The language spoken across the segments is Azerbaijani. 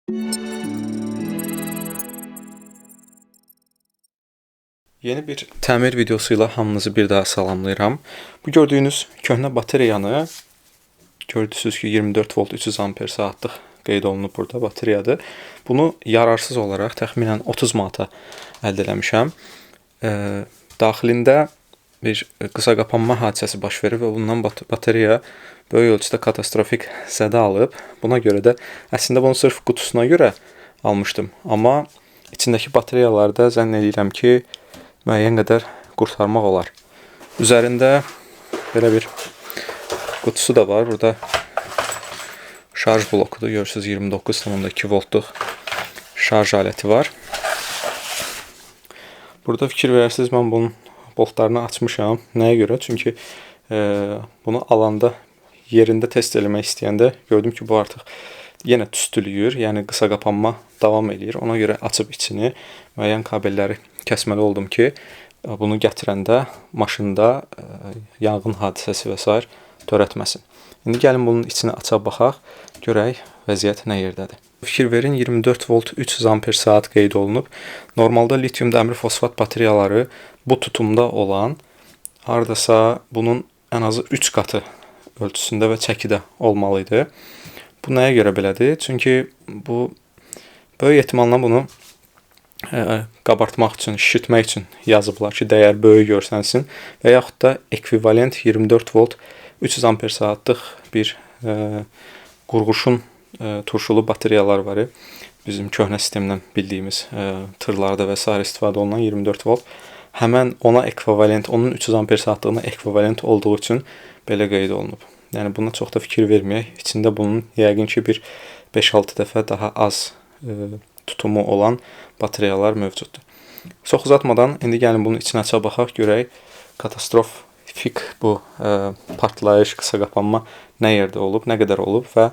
Yeni bir təmir videosuyla hamınızı bir daha salamlayıram. Bu gördüyünüz köhnə bateriyanı gördüsünüz ki 24 volt 300 amper saatlıq qeyd olunub burada batareyadır. Bunu yararsız olaraq təxminən 30 manata əldə eləmişəm. Daxilində bir qısa qapanma hadisəsi baş verir və bundan batareya böyük ölçüdə katastrofik zədə alıb. Buna görə də əslində bunu sırf qutusuna görə almışdım. Amma içindəki batareyalarda zənn edirəm ki müəyyən qədər qurtarmaq olar. Üzərində belə bir qutusu da var. Burada şarj blokudur. Görürsünüz 29,2 voltluq şarj aləti var. Burada fikir verirsiniz, mən bunun boltlarını açmışam. Nəyə görə? Çünki bunu alanda yerində test eləmək istəyəndə gördüm ki bu artıq yenə tüstülüyür. Yəni qısa qapanma davam edir. Ona görə açıb içini müəyyən kabelləri kəsməli oldum ki bunu gətirəndə maşında yanğın hadisəsi və s. törətməsin. İndi gəlin bunun içini açaq baxaq, görək vəziyyət nə yerdədir. Fikir verin, 24 volt 300 amper saat qeyd olunub. Normalda lityum dəmir fosfat batareyaları bu tutumda olan hardasa bunun ən azı 3 qatı ölçüsündə və çəkidə olmalı idi. Bu nəyə görə belədir? Çünki bu böyük ehtimalla bunu qabartmaq üçün, şişirtmək üçün yazıblar ki, dəyər böyük görsənsin və yaxud da ekvivalent 24 volt 300 amper saatlıq bir qurğuşun turşulu batareyalar var. Bizim köhnə sistemdən bildiyimiz tırlarda və s. istifadə olunan 24 volt. Həmən ona ekvivalent, onun 300 amper saatlığına ekvivalent olduğu üçün belə qeyd olunub. Yəni buna çox da fikir verməyək. İçində bunun yəqin ki bir 5-6 dəfə daha az tutumu olan batareyalar mövcuddur. Çox uzatmadan indi gəlin bunun içinə açaq baxaq, görək katastrofik bu partlayış, qısa qapanma nə yerdə olub, nə qədər olub və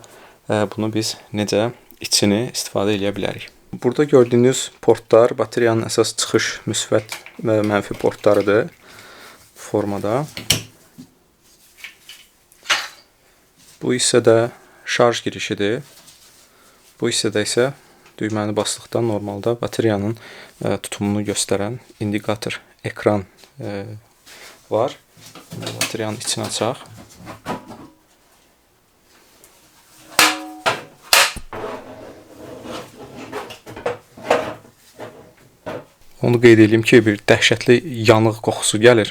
bunu biz necə içini istifadə edə bilərik. Burada gördüyünüz portlar batareyanın əsas çıxış müsbət və mənfi portlarıdır formada. Bu hissədə şarj girişidir. Bu hissədə isə düyməni basdıqda normalda batareyanın tutumunu göstərən indikator ekran var. Batareyanın içini açaq. Onu qeyd edeyim ki, bir dəhşətli yanıq qoxusu gəlir.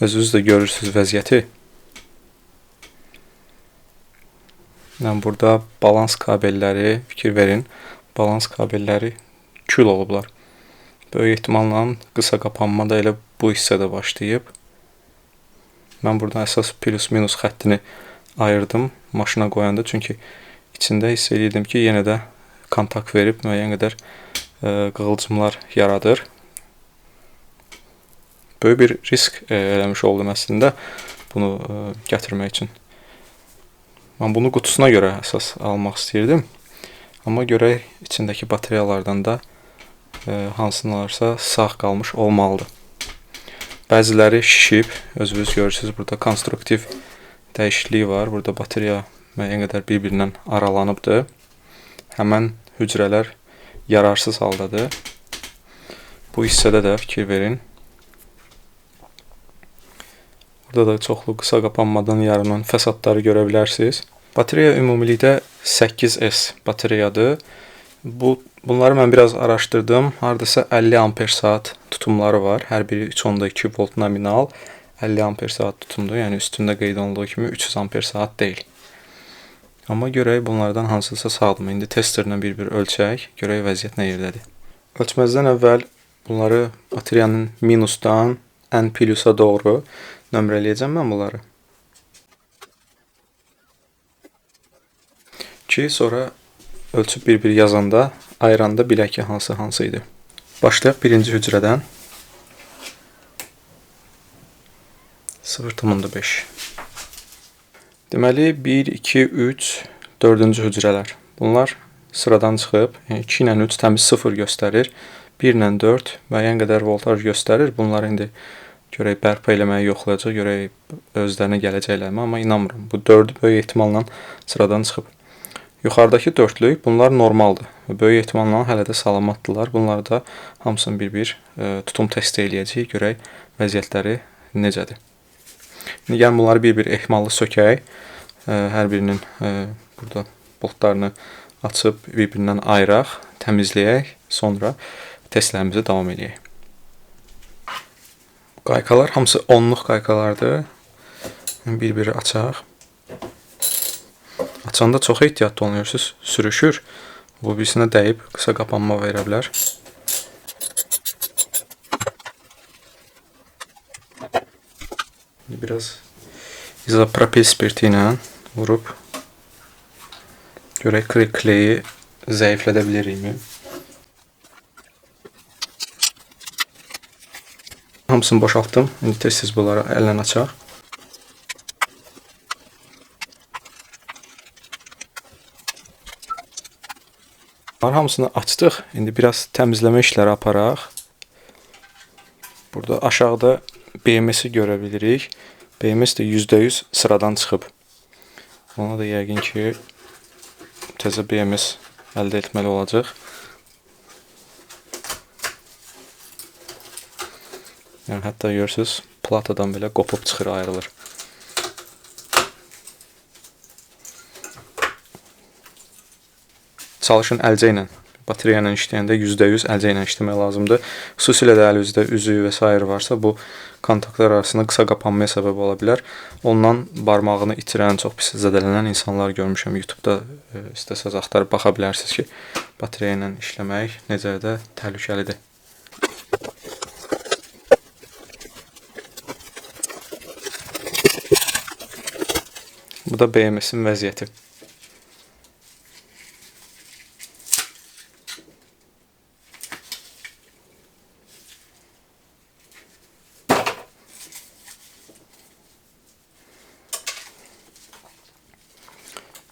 Özünüz də görürsünüz vəziyyəti. Yəni burada balans kabelləri, fikir verin, balans kabelləri kül olublar. Böyük ehtimalla qısa qapanma da elə bu hissədə başlayıb. Mən buradan əsas plus-minus xəttini ayırdım maşına qoyanda, çünki içində hiss edirdim ki, yenə də kontak verib müəyyən qədər qığılcımlar yaradır. Böyük bir risk eləmiş oldum əslində bunu gətirmək üçün. Mən bunu qutusuna görə əsas almaq istəyirdim. Amma görək içindəki batareyalardan da hansılarsa sağ qalmış olmalıdır. Bəziləri şişib, özünüz görürsünüz, burada konstruktiv dəyişikliyi var. Burada batareya müəyyən qədər bir-birindən aralanıbdır. Həmən hücrələr yararsız haldadır. Bu hissədə də fikir verin. Burada da çoxlu qısa qapanmadan yaranan fəsadları görə bilərsiniz. Batareya ümumilikdə 8S batareyadır. Bunları mən biraz araşdırdım. Hardasa 50 amper saat tutumları var. Hər biri 3.2 volt nominal 50 amper saat tutumdur. Yəni üstündə qeyd olunduğu kimi 300 amper saat deyil. Amma görək bunlardan hansısa sağdır. İndi testerlə bir-bir ölçək, görək vəziyyət nə yerdədir. Ölçməzdən əvvəl bunları batareyanın minusdan ən plusa doğru nömrələyəcəm mən bunları. Ki sonra ölçüb bir-bir yazanda, ayıranda bilək ki hansı idi. Başlayaq birinci hücrədən. 0.5. Deməli 1, 2, 3, 4-cü hücrələr. Bunlar sıradan çıxıb, yəni 2 ilə 3 təmiz 0 göstərir. 1 ilə 4 müəyyən qədər voltaj göstərir. Bunları indi görək bərpa eləməyi yoxlayacaq, görək özlərinə gələcəklərmi, amma inanmıram. Bu 4-ü böyük ehtimalla sıradan çıxıb. Yuxarıdakı dörtlük bunlar normaldır. böyük ehtimalla hələ də salamatdırlar. Bunları da hamısını bir-bir tutum testi eləyəcəyik, görək vəziyyətləri necədir. İndi gəlin bunları bir-bir ehmallı sökək. Hər birinin burada boltlarını açıb bir-birindən ayıraq, təmizləyək, sonra testlərimizi davam edək. Qaykalar hamısı 10-luq qaykalardır. Bir-biri açaq. Açanda çox ehtiyatlı olmuyorsunuz, sürüşür. Bu birisinə dəyib qısa qapanma verə bilər. Biraz izopropil spirti ilə vurub görək kleyi zəiflədə bilirikmi? Hamısını boşaltdım. İndi tez-tez bunları əllə açaq. Hamısını açdıq. İndi biraz təmizləmə işləri aparaq. Burada aşağıda BMS-i görə bilirik. BMS də %100 sıradan çıxıb. Ona da yəqin ki təzə BMS əldə etməli olacaq. Yəni hətta görürsüz, platadan belə qopub çıxır, ayrılır. Çalışın əlcə ilə, bateriya ilə işləyəndə %100 əlcə ilə işləmək lazımdır. Xüsusilə də əlinizdə üzü və s. varsa, bu kontaktlar arasında qısa qapanmaya səbəb ola bilər. Ondan barmağını itirən, çox pis zədələnən insanlar görmüşəm. YouTube-da istəsəz axtarıb baxa bilərsiniz ki, bateriya ilə işləmək necə də təhlükəlidir. Bu da BMS-in vəziyyəti.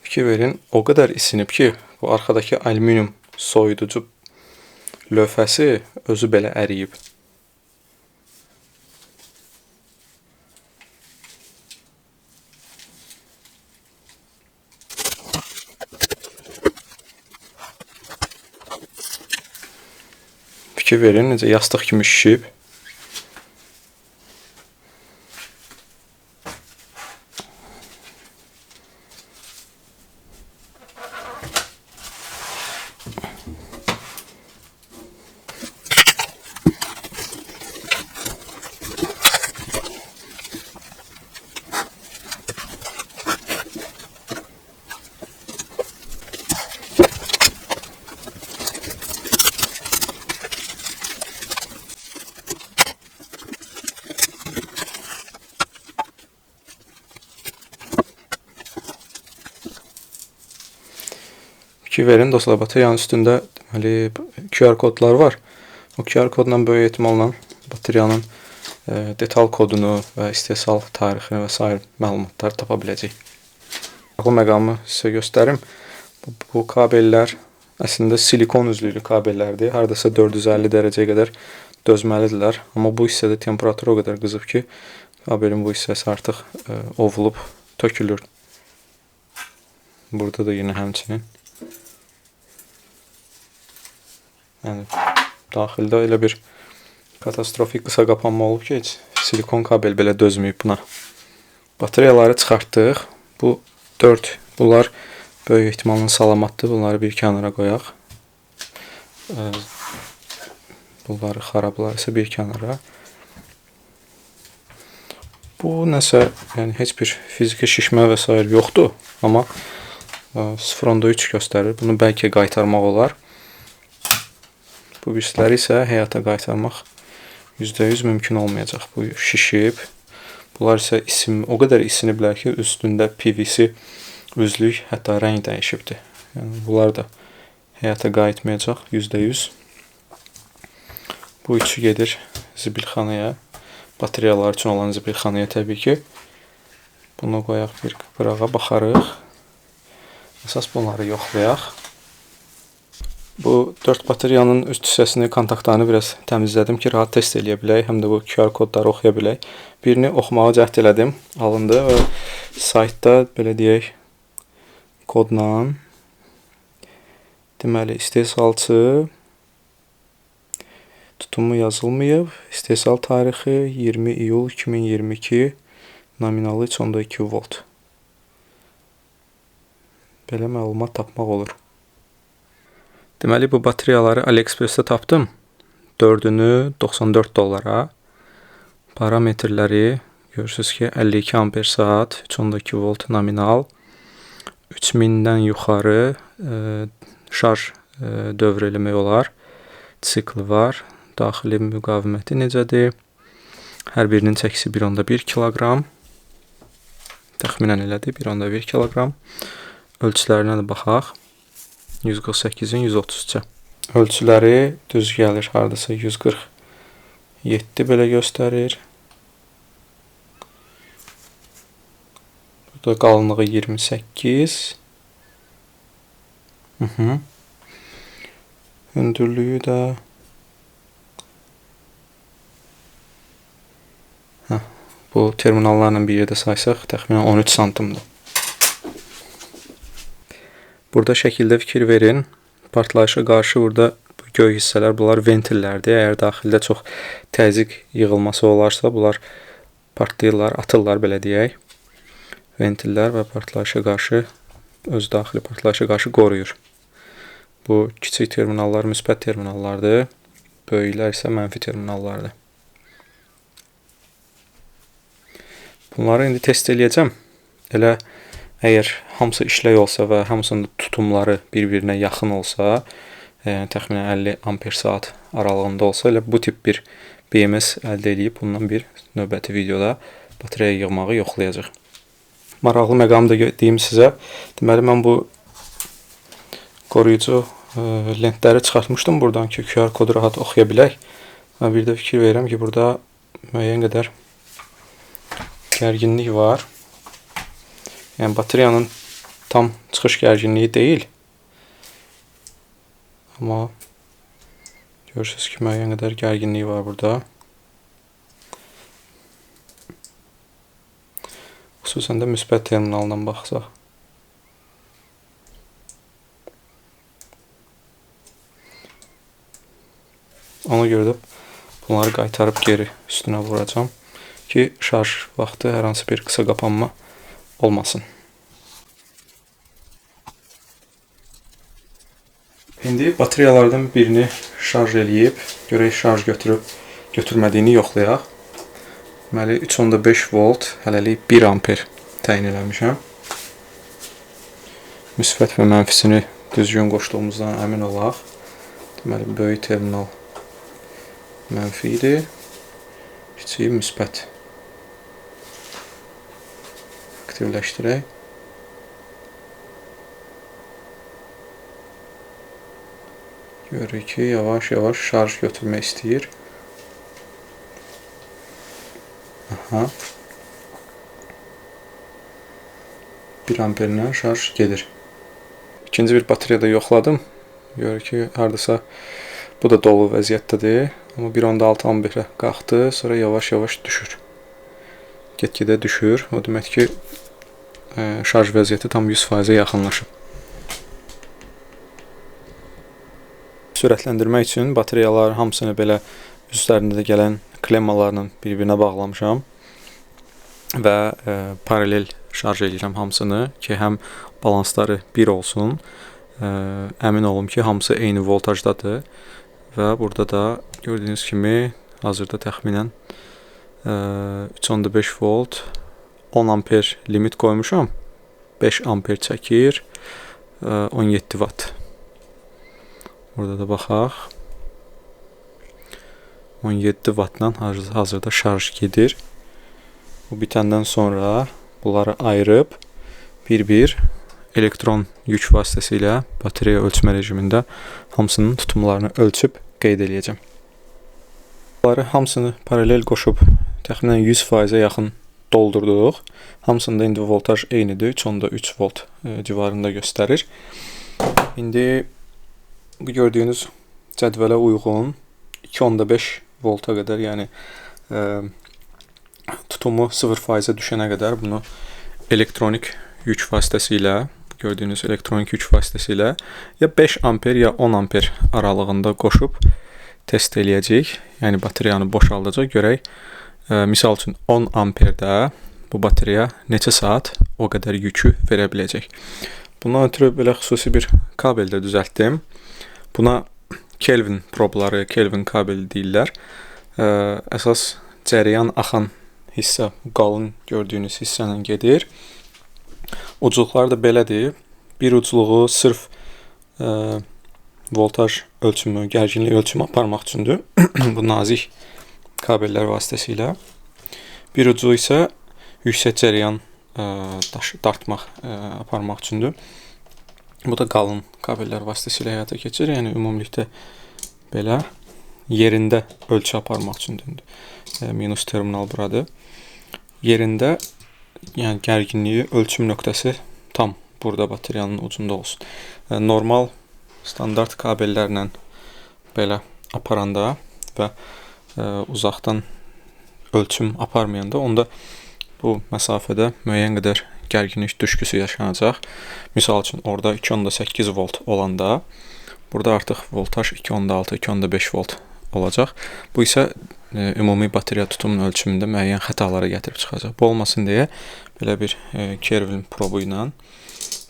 Fikir verin, o qədər isinib ki, bu arxadakı alüminium soyuducu lövhəsi özü belə əriyib. Fikir verin, necə yastıq kimi şişib. Ki verin dostlar, bateriyanın üstündə deməli QR kodlar var. O QR kodla böyük ehtimalla bateriyanın detal kodunu və istehsal tarixini və s. məlumatları tapa biləcək. Bu məqamı sizə göstərim. Bu kabellər əslində silikon üzlülü kabellərdir. Hardasa 450 dərəcəyə qədər dözməlidirlər. Amma bu hissədə temperatur o qədər qızıb ki, kabelin bu hissəsi artıq ovulub tökülür. Burada da yine həmçinin. Yəni daxildə elə bir katastrofik qısa qapanma olub ki, heç silikon kabel belə dözməyib buna. Batareyaları çıxartdıq. Bu 4, bunlar böyük ehtimalla salamatdır. Bunları bir kənara qoyaq. Bunları xarablar isə bir kənara. Bu nəsə, yəni heç bir fiziki şişmə və s. yoxdur, amma 0.3 göstərir. Bunu bəlkə qaytarmaq olar. Bu birisləri isə həyata qaytarmaq %100 mümkün olmayacaq. Bu şişib. Bunlar isə o qədər isiniblər ki, üstündə PVC üzlük, hətta rəng dəyişibdir. Yəni bunlar da həyata qayıtmayacaq %100. Bu üçü gedir zibilxanaya. Batareyalar üçün olan zibilxanaya təbii ki. Bunu qoyaq bir qırağa, baxarıq. Əsas bunları yoxlayaq. Bu 4 batareyanın üst hissəsini, kontaktlarını biraz təmizlədim ki, rahat test eləyə bilək, həm də bu QR kodları oxuya bilək. Birini oxumağa cəhd elədim, alındı və saytda belə deyək, kodla Deməli, istehsalçı tutumu yazılmayıb. İstehsal tarixi 20 iyul 2022. Nominalı 3.2 volt. Belə məlumat tapmaq olur. Deməli, bu batareyaları AliExpress-də tapdım. 4-ünü 94 dollara. Parametrləri görürsünüz ki, 52 amper saat, 3.2 volt nominal, 3000-dən yuxarı şarj dövr eləmək olar. Sikli var. Daxili müqaviməti necədir? Hər birinin çəkisi 1.1 kiloqram. Təxminən elədir, 1.1 kiloqram. Ölçülərinə də baxaq. 148-in 130-ca. Ölçüləri düz gəlir, hardasa 147 belə göstərir. Burada qalınlığı 28. Hündürlüyü də bu terminallarla bir yerdə saysaq təxminən 13 santimdir. Burada şəkildə fikir verin. Partlayışa qarşı burada göy hissələr, bunlar ventillərdir. Əgər daxildə çox təzyiq yığılması olarsa, bunlar partlayırlar, atırlar belə deyək. Ventillər və partlayışa qarşı, öz daxili partlayışa qarşı qoruyur. Bu kiçik terminallar müsbət terminallardır. Böyüklər isə mənfi terminallardır. Bunları indi test eləyəcəm. Elə əgər hamısı işlək olsa və hamısının tutumları bir-birinə yaxın olsa, yəni təxminən 50 amper saat aralığında olsa, elə bu tip bir BMS əldə edib bundan bir növbəti videoda batareya yığmağı yoxlayacaq. Maraqlı məqamı da deyim sizə. Deməli, mən bu qoruyucu lentləri çıxartmışdım buradan ki, QR kodu rahat oxuya bilək. Və bir də fikir verirəm ki, burada müəyyən qədər gərginlik var. Yəni, batareyanın tam çıxış gərginliyi deyil. Amma görürsünüz ki, müəyyən qədər gərginliyi var burada. Xüsusən də müsbət terminalından baxsaq. Ona görə də bunları qaytarıb geri üstünə vuracam ki, şarj vaxtı hər hansı bir qısa qapanma olmasın. İndi batareyalardan birini şarj eləyib, görək şarj götürmədiyini yoxlayaq. Deməli, 3.5 volt, hələlik 1 amper təyin eləmişəm. Müsbət və mənfisini düzgün qoşduğumuzdan əmin olaq. Deməli, böyük terminal mənfi idi, kiçiyi müsbət. Aktivləşdirək. Görürük ki, yavaş-yavaş şarj götürmək istəyir. Aha. 1 amperlə şarj gedir. İkinci bir batareyada yoxladım. Görürük ki, hardasa bu da dolu vəziyyətdədir. Amma 1.6 amperə qalxdı, sonra yavaş-yavaş düşür. Get-gedə düşür. O demək ki, şarj vəziyyəti tam 100%-ə yaxınlaşıb. Sürətləndirmək üçün batareyaların hamısını belə üstlərində də gələn klemmalarla bir-birinə bağlamışam və paralel şarj edirəm hamısını ki, həm balansları bir olsun, əmin olum ki, hamısı eyni voltajdadır və burada da gördüyünüz kimi hazırda təxminən 3.5 volt 10 amper limit qoymuşam. 5 amper çəkir, 17 watt. Burada da baxaq. 17 wattla hazırda şarj gedir. Bu bitəndən sonra bunları ayırıb bir-bir elektron yük vasitəsilə batareya ölçmə rejimində hamısının tutumlarını ölçüb qeyd edəcəm. Bunları hamısını paralel qoşub təxminən 100%-ə yaxın doldurduq. Hamısında indi voltaj eynidir. 3.3 volt civarında göstərir. İndi bu gördüyünüz cədvələ uyğun 2.5 volta qədər, yəni tutumu 0%-ə düşənə qədər bunu elektronik yük vasitəsilə gördüyünüz elektronik yük vasitəsilə ya 5 amper ya 10 amper aralığında qoşub test eləyəcəyik. Yəni batareyanı boşaldacaq, görək. Misal üçün 10 amperdə bu batareya neçə saat o qədər yükü verə biləcək. Bundan ötürü belə xüsusi bir kabel də düzəltdim. Buna Kelvin probları, Kelvin kabeli deyirlər. Əsas cəryan axan hissə, qalın gördüyünüz hissələ gedir. Ucluqları da belədir. Bir ucluğu sırf voltaj ölçümü, gərginlik ölçümü aparmaq üçündür. Bu nazik kabellər vasitəsilə. Bir ucu isə yüksək cəryan dartmaq, aparmaq üçündür. Bu da qalın kabellər vasitəsilə həyata keçir. Yəni ümumilikdə belə yerində ölçü aparmaq üçündür. Minus terminal buradır. Yerində, yəni gərginliyi ölçüm nöqtəsi tam burada batareyanın ucunda olsun. Normal standart kabellərlə belə aparanda və uzaqdan ölçüm aparmayanda onda bu məsafədə müəyyən qədər gərginlik düşküsü yaşanacaq. Misal üçün orada 2.8 volt olanda burada artıq voltaj 2.6, 2.5 volt olacaq. Bu isə ümumi batareya tutumunun ölçümündə müəyyən xətalara gətirib çıxacaq. Bu olmasın deyə belə bir Kelvin probu ilə,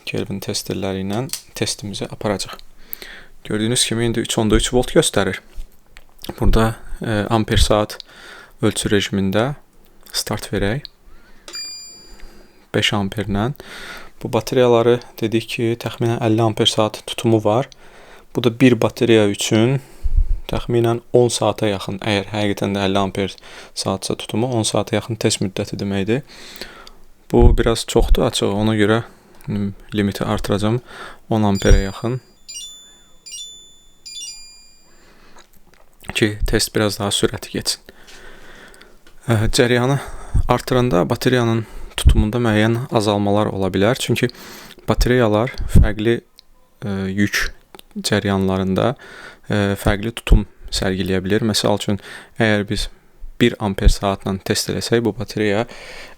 Kelvin testerləri ilə testimizi aparacaq. Gördüyünüz kimi indi 3.3 volt göstərir. Burada amper saat ölçü rejimində start verək. 5 amperlə. Bu batareyaları dedik ki, təxminən 50 amper saat tutumu var. Bu da bir batareya üçün təxminən 10 saata yaxın, əgər həqiqətən də 50 amper saatsa tutumu 10 saata yaxın test müddəti deməkdir. Bu biraz çoxdur açıq, ona görə limiti artıracağım 10 amperə yaxın ki, test biraz daha sürətli geçsin. Cəryanı artıranda batareyanın tutumunda müəyyən azalmalar ola bilər. Çünki batareyalar fərqli yük cəryanlarında fərqli tutum sərgiləyə bilir. Məsəl üçün, əgər biz 1 amper saatla test eləsək, bu batareya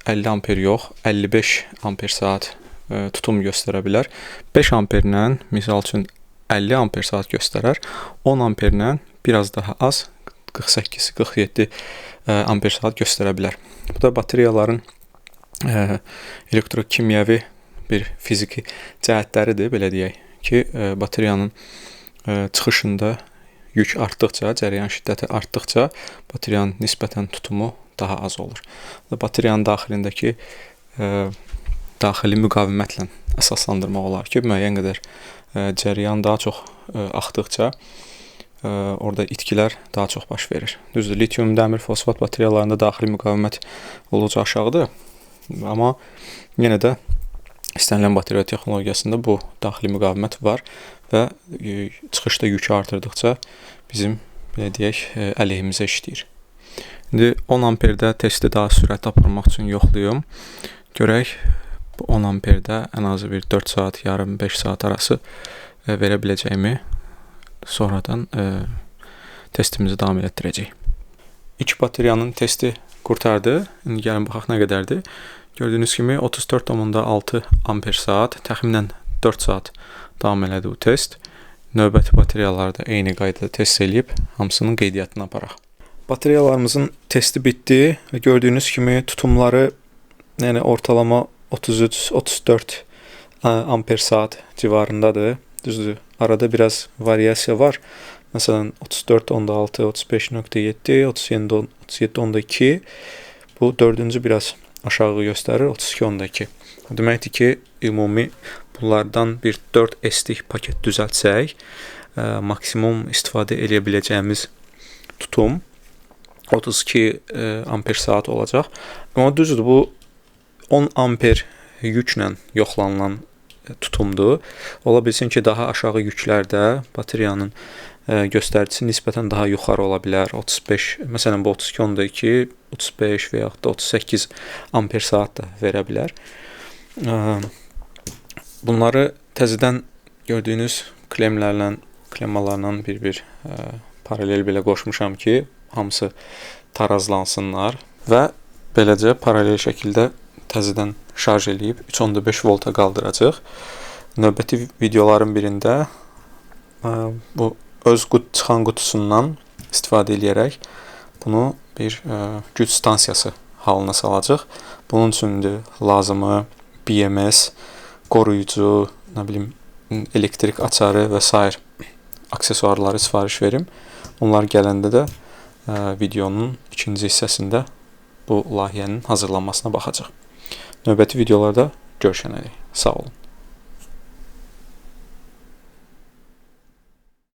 50 amper yox, 55 amper saat tutum göstərə bilər. 5 amperlə, misal üçün 50 amper saat göstərər. 10 amperlə biraz daha az, 48-47 amper saat göstərə bilər. Bu da batareyaların elektrokimyəvi bir fiziki cəhətləridir, belə deyək ki, batareyanın çıxışında yük artdıqca, cəryan şiddəti artdıqca batareyanın nisbətən tutumu daha az olur. Batareyanın daxilindəki daxili müqavimətlə əsaslandırmaq olar ki, müəyyən qədər cəryan daha çox axdıqca orada itkilər daha çox baş verir. Düzdür, litium dəmir fosfat batareyalarında daxili müqavimət olduqca aşağıdır. Amma yenə də istənilən batareya texnologiyasında bu daxili müqavimət var və çıxışda yükü artırdıqca bizim, belə deyək, əleyhimizə işləyir. İndi 10 amperdə testi daha sürətli aparmaq üçün yoxlayım. Görək, bu 10 amperdə ən azı bir 4 saat, yarım 5 saat arası verə biləcəyimi sonradan testimizi davam etdirəcək. İlk batareyanın testi qurtardı. İndi gəlin baxaq nə qədərdir. Gördüyünüz kimi 34.6 amper saat, təxminən 4 saat davam elədi bu test. Növbəti batareyaları da eyni qaydada test eləyib hamısının qeydiyyatını aparaq. Batareyalarımızın testi bitdi və gördüyünüz kimi tutumları yəni ortalama 33-34 amper saat civarındadır. Düzdür, arada biraz variasiya var. Məsələn 34.6, 35.7, 37.2 bu dördüncü biraz aşağı göstərir 32.2. Deməkdir ki, ümumi bunlardan bir 4 S-lik paket düzəltsək, maksimum istifadə edə biləcəyimiz tutum 32 amper saat olacaq. Amma düzdür, bu 10 amper yüklə yoxlanılan tutumdur. Ola bilsin ki, daha aşağı yüklərdə batareyanın göstəricisi nisbətən daha yuxarı ola bilər. 35, məsələn bu 32.2, 35 və yaxud da 38 amper saat da verə bilər. Bunları təzədən gördüyünüz klemmalarla bir paralel belə qoşmuşam ki, hamısı tarazlansınlar və beləcə paralel şəkildə təzədən şarj eləyib 3.5 volta qaldıracaq. növbəti videoların birində bu öz çıxan qutusundan istifadə edərək bunu bir güc stansiyası halına salacaq. Bunun üçün lazımı BMS, qoruyucu, elektrik açarı və sair aksesuarları sifariş verim. Onlar gələndə də videonun ikinci hissəsində bu layihənin hazırlanmasına baxacaq. Növbəti videolarda görüşənəcək. Sağ olun.